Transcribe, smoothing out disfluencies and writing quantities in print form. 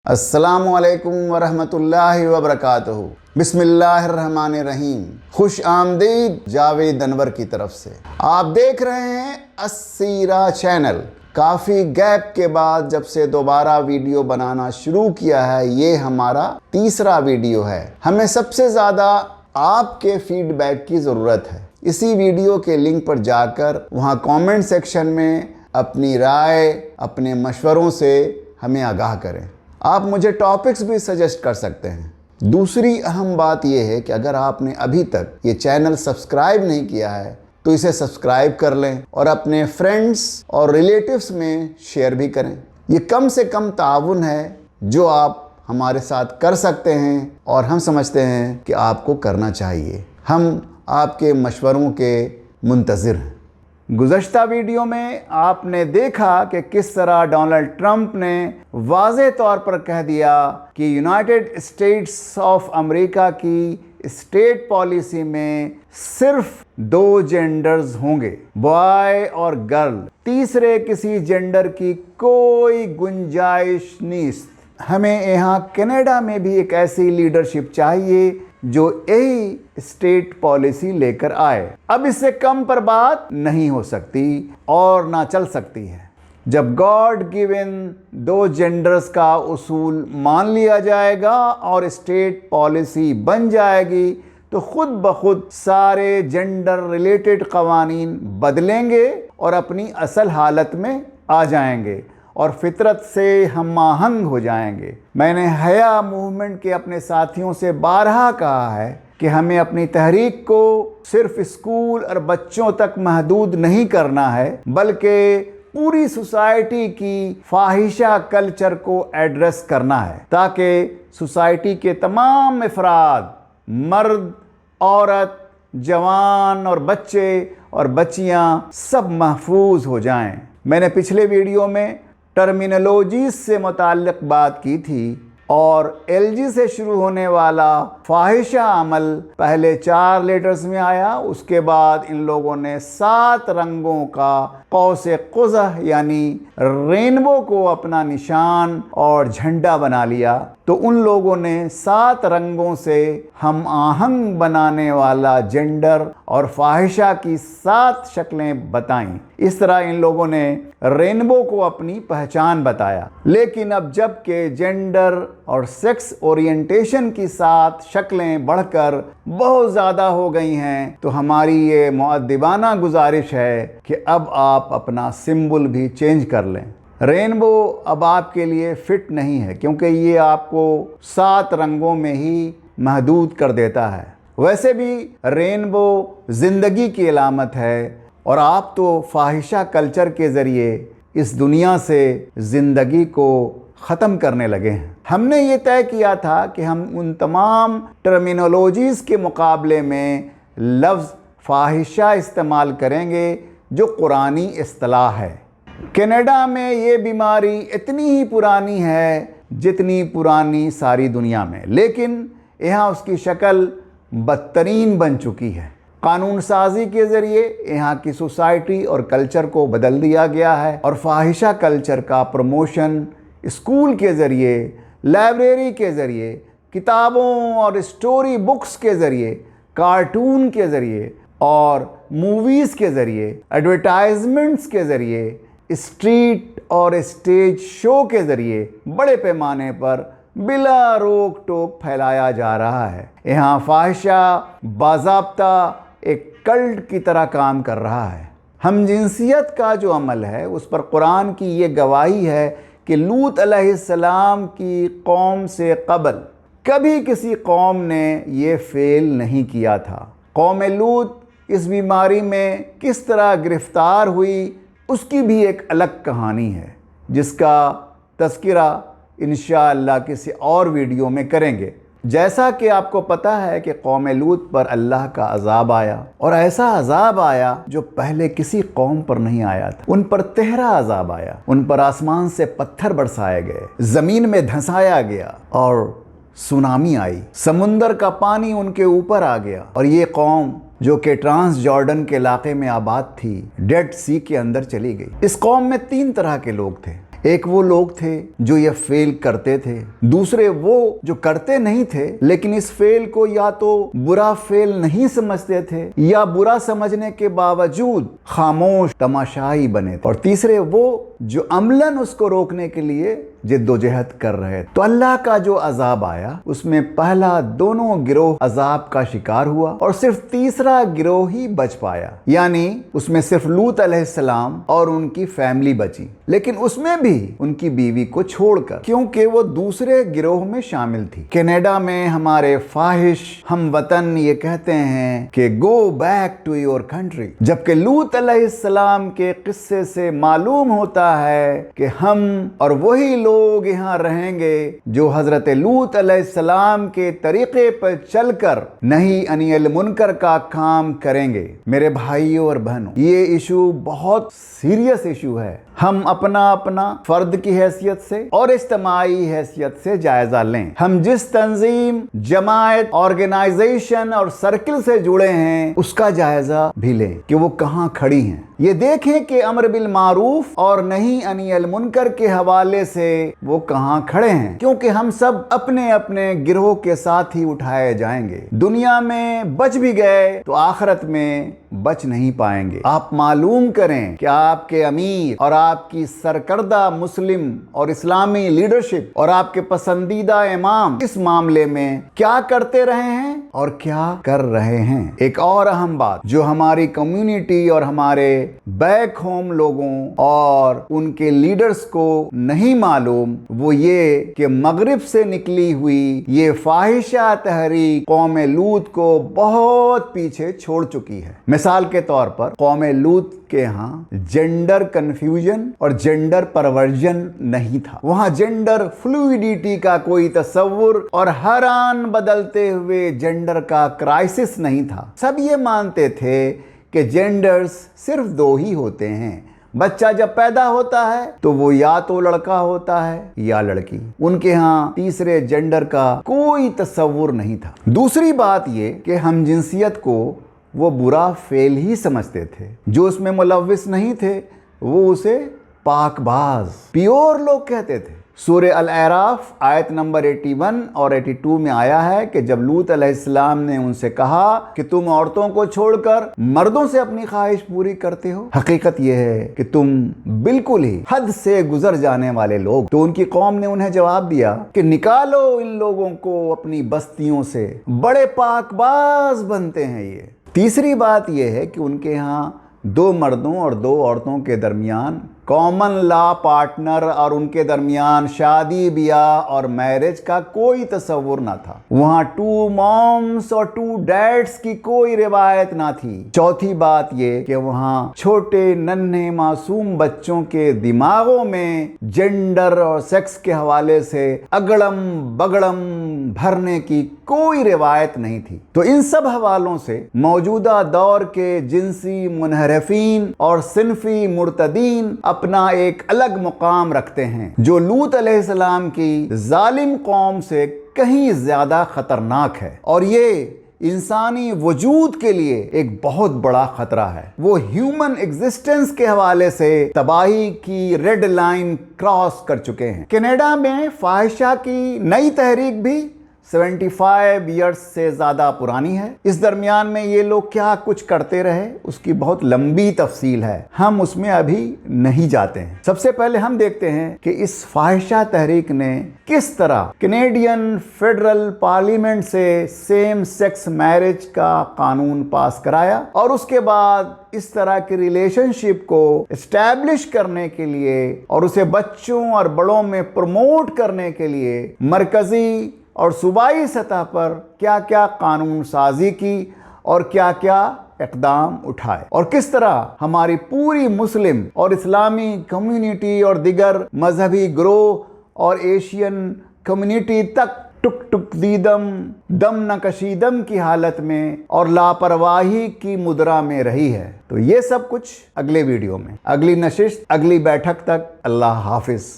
السلام علیکم ورحمۃ اللہ وبرکاتہ۔ بسم اللہ الرحمن الرحیم۔ خوش آمدید جاوید انور کی طرف سے۔ آپ دیکھ رہے ہیں السیرہ چینل۔ کافی گیپ کے بعد جب سے دوبارہ ویڈیو بنانا شروع کیا ہے، یہ ہمارا تیسرا ویڈیو ہے۔ ہمیں سب سے زیادہ آپ کے فیڈ بیک کی ضرورت ہے۔ اسی ویڈیو کے لنک پر جا کر وہاں کامنٹ سیکشن میں اپنی رائے، اپنے مشوروں سے ہمیں آگاہ کریں۔ آپ مجھے ٹاپکس بھی سجیسٹ کر سکتے ہیں۔ دوسری اہم بات یہ ہے کہ اگر آپ نے ابھی تک یہ چینل سبسکرائب نہیں کیا ہے تو اسے سبسکرائب کر لیں اور اپنے فرینڈز اور ریلیٹیوز میں شیئر بھی کریں۔ یہ کم سے کم تعاون ہے جو آپ ہمارے ساتھ کر سکتے ہیں اور ہم سمجھتے ہیں کہ آپ کو کرنا چاہیے۔ ہم آپ کے مشوروں کے منتظر ہیں۔ گزشتہ ویڈیو میں آپ نے دیکھا کہ کس طرح ڈونلڈ ٹرمپ نے واضح طور پر کہہ دیا کہ یونائٹڈ اسٹیٹس آف امریکہ کی اسٹیٹ پالیسی میں صرف 2 جینڈرز ہوں گے، بوائے اور گرل، تیسرے کسی جینڈر کی کوئی گنجائش نہیں۔ ہمیں یہاں کینیڈا میں بھی ایک ایسی لیڈرشپ چاہیے جو یہی اسٹیٹ پالیسی لے کر آئے۔ اب اس سے کم پر بات نہیں ہو سکتی اور نہ چل سکتی ہے۔ جب گاڈ گیون 2 جینڈرز کا اصول مان لیا جائے گا اور اسٹیٹ پالیسی بن جائے گی تو خود بخود سارے جینڈر ریلیٹڈ قوانین بدلیں گے اور اپنی اصل حالت میں آ جائیں گے اور فطرت سے ہم آہنگ ہو جائیں گے۔ میں نے حیا موومنٹ کے اپنے ساتھیوں سے بارہا کہا ہے کہ ہمیں اپنی تحریک کو صرف اسکول اور بچوں تک محدود نہیں کرنا ہے، بلکہ پوری سوسائٹی کی فاحشہ کلچر کو ایڈریس کرنا ہے تاکہ سوسائٹی کے تمام افراد، مرد، عورت، جوان اور بچے اور بچیاں سب محفوظ ہو جائیں۔ میں نے پچھلے ویڈیو میں ٹرمینالوجیز سے متعلق بات کی تھی اور ایل جی سے شروع ہونے والا فاحشہ عمل پہلے 4 لیٹرز میں آیا، اس کے بعد ان لوگوں نے 7 رنگوں کا قوس قزح یعنی رینبو کو اپنا نشان اور جھنڈا بنا لیا۔ تو ان لوگوں نے 7 رنگوں سے ہم آہنگ بنانے والا جینڈر اور فاحشہ کی 7 شکلیں بتائیں۔ اس طرح ان لوگوں نے رینبو کو اپنی پہچان بتایا۔ لیکن اب جب کہ جینڈر اور سیکس اورینٹیشن کی 7 شکلیں بڑھ کر بہت زیادہ ہو گئی ہیں تو ہماری یہ مؤدبانہ گزارش ہے کہ اب آپ اپنا سمبل بھی چینج کر لیں۔ رینبو اب آپ کے لیے فٹ نہیں ہے کیونکہ یہ آپ کو 7 رنگوں میں ہی محدود کر دیتا ہے۔ ویسے بھی رینبو زندگی کی علامت ہے اور آپ تو فاحشہ کلچر کے ذریعے اس دنیا سے زندگی کو ختم کرنے لگے ہیں۔ ہم نے یہ طے کیا تھا کہ ہم ان تمام ٹرمینالوجیز کے مقابلے میں لفظ فاحشہ استعمال کریں گے جو قرآنی اصطلاح ہے۔ کینیڈا میں یہ بیماری اتنی ہی پرانی ہے جتنی پرانی ساری دنیا میں، لیکن یہاں اس کی شکل بدترین بن چکی ہے۔ قانون سازی کے ذریعے یہاں کی سوسائٹی اور کلچر کو بدل دیا گیا ہے اور فاحشہ کلچر کا پروموشن اسکول کے ذریعے، لائبریری کے ذریعے، کتابوں اور اسٹوری بکس کے ذریعے، کارٹون کے ذریعے اور موویز کے ذریعے، ایڈورٹائزمنٹس کے ذریعے، اسٹریٹ اور اسٹیج شو کے ذریعے بڑے پیمانے پر بلا روک ٹوک پھیلایا جا رہا ہے۔ یہاں فاحشہ باضابطہ ایک کلٹ کی طرح کام کر رہا ہے۔ ہم جنسیت کا جو عمل ہے اس پر قرآن کی یہ گواہی ہے کہ لوط علیہ السلام کی قوم سے قبل کبھی کسی قوم نے یہ فعل نہیں کیا تھا۔ قوم لوط اس بیماری میں کس طرح گرفتار ہوئی اس کی بھی ایک الگ کہانی ہے جس کا تذکرہ انشاءاللہ کسی اور ویڈیو میں کریں گے۔ جیسا کہ آپ کو پتہ ہے کہ قوم لوط پر اللہ کا عذاب آیا اور ایسا عذاب آیا جو پہلے کسی قوم پر نہیں آیا تھا۔ ان پر تہرا عذاب آیا، ان پر آسمان سے پتھر برسائے گئے، زمین میں دھنسایا گیا اور سونامی آئی، سمندر کا پانی ان کے اوپر آ گیا اور یہ قوم جو کہ ٹرانس جارڈن کے علاقے میں آباد تھی ڈیڈ سی کے اندر چلی گئی۔ اس قوم میں 3 طرح کے لوگ تھے۔ ایک وہ لوگ تھے جو یہ فیل کرتے تھے، دوسرے وہ جو کرتے نہیں تھے لیکن اس فیل کو یا تو برا فیل نہیں سمجھتے تھے یا برا سمجھنے کے باوجود خاموش تماشائی بنے تھے، اور تیسرے وہ جو عملاً اس کو روکنے کے لیے جد و جہد کر رہے۔ تو اللہ کا جو عذاب آیا اس میں پہلا دونوں گروہ عذاب کا شکار ہوا اور صرف تیسرا گروہ ہی بچ پایا، یعنی اس میں صرف لوط علیہ السلام اور ان کی فیملی بچی، لیکن اس میں بھی ان کی بیوی کو چھوڑ کر، کیونکہ وہ دوسرے گروہ میں شامل تھی۔ کینیڈا میں ہمارے فاحش ہم وطن یہ کہتے ہیں کہ go back to your country, جبکہ لوط علیہ السلام کے قصے سے معلوم ہوتا ہے کہ ہم اور وہی لوگ یہاں رہیں گے جو حضرت لوط علیہ السلام کے طریقے پر چل کر نہی عن المنکر کا کام کریں گے۔ میرے بھائیوں اور بہنوں، یہ ایشو بہت سیریس ایشو ہے۔ ہم اپنا فرد کی حیثیت سے اور اجتماعی حیثیت سے جائزہ لیں۔ ہم جس تنظیم، جماعت، آرگنائزیشن اور سرکل سے جڑے ہیں اس کا جائزہ بھی لیں کہ وہ کہاں کھڑی ہیں۔ یہ دیکھیں کہ امر بالمعروف اور نہی عن المنکر کے حوالے سے وہ کہاں کھڑے ہیں، کیونکہ ہم سب اپنے اپنے گروہ کے ساتھ ہی اٹھائے جائیں گے۔ دنیا میں بچ بھی گئے تو آخرت میں بچ نہیں پائیں گے۔ آپ معلوم کریں کہ آپ کے امیر اور آپ کی سرکردہ مسلم اور اسلامی لیڈرشپ اور آپ کے پسندیدہ امام اس معاملے میں کیا کرتے رہے ہیں اور کیا کر رہے ہیں۔ ایک اور اہم بات جو ہماری کمیونٹی اور ہمارے بیک ہوم لوگوں اور ان کے لیڈرز کو نہیں معلوم، وہ یہ کہ مغرب سے نکلی ہوئی یہ فاحشہ تحریک قوم لوط کو بہت پیچھے چھوڑ چکی ہے۔ مثال کے طور پر قوم لوط کے ہاں جینڈر کنفیوژن اور جینڈر پرورژن نہیں تھا، وہاں جینڈر فلوئڈیٹی کا کوئی تصور اور ہر آن بدلتے ہوئے جینڈر کا کرائسس نہیں تھا۔ سب یہ مانتے تھے کہ جینڈرز صرف دو ہی ہوتے ہیں، بچہ جب پیدا ہوتا ہے تو وہ یا تو لڑکا ہوتا ہے یا لڑکی، ان کے ہاں تیسرے جینڈر کا کوئی تصور نہیں تھا۔ دوسری بات یہ کہ ہم جنسیت کو وہ برا فعل ہی سمجھتے تھے، جو اس میں ملوث نہیں تھے وہ اسے پاک باز پیور لوگ کہتے تھے۔ سورہ الاعراف آیت نمبر 81 اور 82 میں آیا ہے کہ جب لوط علیہ السلام نے ان سے کہا کہ تم عورتوں کو چھوڑ کر مردوں سے اپنی خواہش پوری کرتے ہو، حقیقت یہ ہے کہ تم بالکل ہی حد سے گزر جانے والے لوگ۔ تو ان کی قوم نے انہیں جواب دیا کہ نکالو ان لوگوں کو اپنی بستیوں سے، بڑے پاک باز بنتے ہیں یہ۔ تیسری بات یہ ہے کہ ان کے ہاں دو مردوں اور دو عورتوں کے درمیان کامن لا پارٹنر اور ان کے درمیان شادی بیاہ اور میرج کا کوئی تصور نہ تھا۔ وہاں 2 moms اور 2 dads کی کوئی روایت نہ تھی۔ چوتھی بات یہ کہ وہاں چھوٹے ننھے معصوم بچوں کے دماغوں میں جینڈر اور سیکس کے حوالے سے اگڑم بگڑم بھرنے کی کوئی روایت نہیں تھی۔ تو ان سب حوالوں سے موجودہ دور کے جنسی منحرفین اور صنفی مرتدین اپنا ایک الگ مقام رکھتے ہیں، جو لوط علیہ السلام کی ظالم قوم سے کہیں زیادہ خطرناک ہے، اور یہ انسانی وجود کے لیے ایک بہت بڑا خطرہ ہے۔ وہ ہیومن ایگزسٹنس کے حوالے سے تباہی کی ریڈ لائن کراس کر چکے ہیں۔ کینیڈا میں فاحشہ کی نئی تحریک بھی 75 ایئرز سے زیادہ پرانی ہے۔ اس درمیان میں یہ لوگ کیا کچھ کرتے رہے اس کی بہت لمبی تفصیل ہے، ہم اس میں ابھی نہیں جاتے ہیں۔ سب سے پہلے ہم دیکھتے ہیں کہ اس فاحشہ تحریک نے کس طرح کینیڈین فیڈرل پارلیمنٹ سے سیم سیکس میرج کا قانون پاس کرایا، اور اس کے بعد اس طرح کی ریلیشن شپ کو اسٹیبلش کرنے کے لیے اور اسے بچوں اور بڑوں میں پروموٹ کرنے کے لیے مرکزی اور صوبائی سطح پر کیا کیا قانون سازی کی اور کیا کیا اقدام اٹھائے، اور کس طرح ہماری پوری مسلم اور اسلامی کمیونٹی اور دیگر مذہبی گروہ اور ایشین کمیونٹی تک ٹک ٹک دیدم دم نہ کشیدم کی حالت میں اور لاپرواہی کی مدرا میں رہی ہے۔ تو یہ سب کچھ اگلے ویڈیو میں، اگلی نشست، اگلی بیٹھک تک اللہ حافظ۔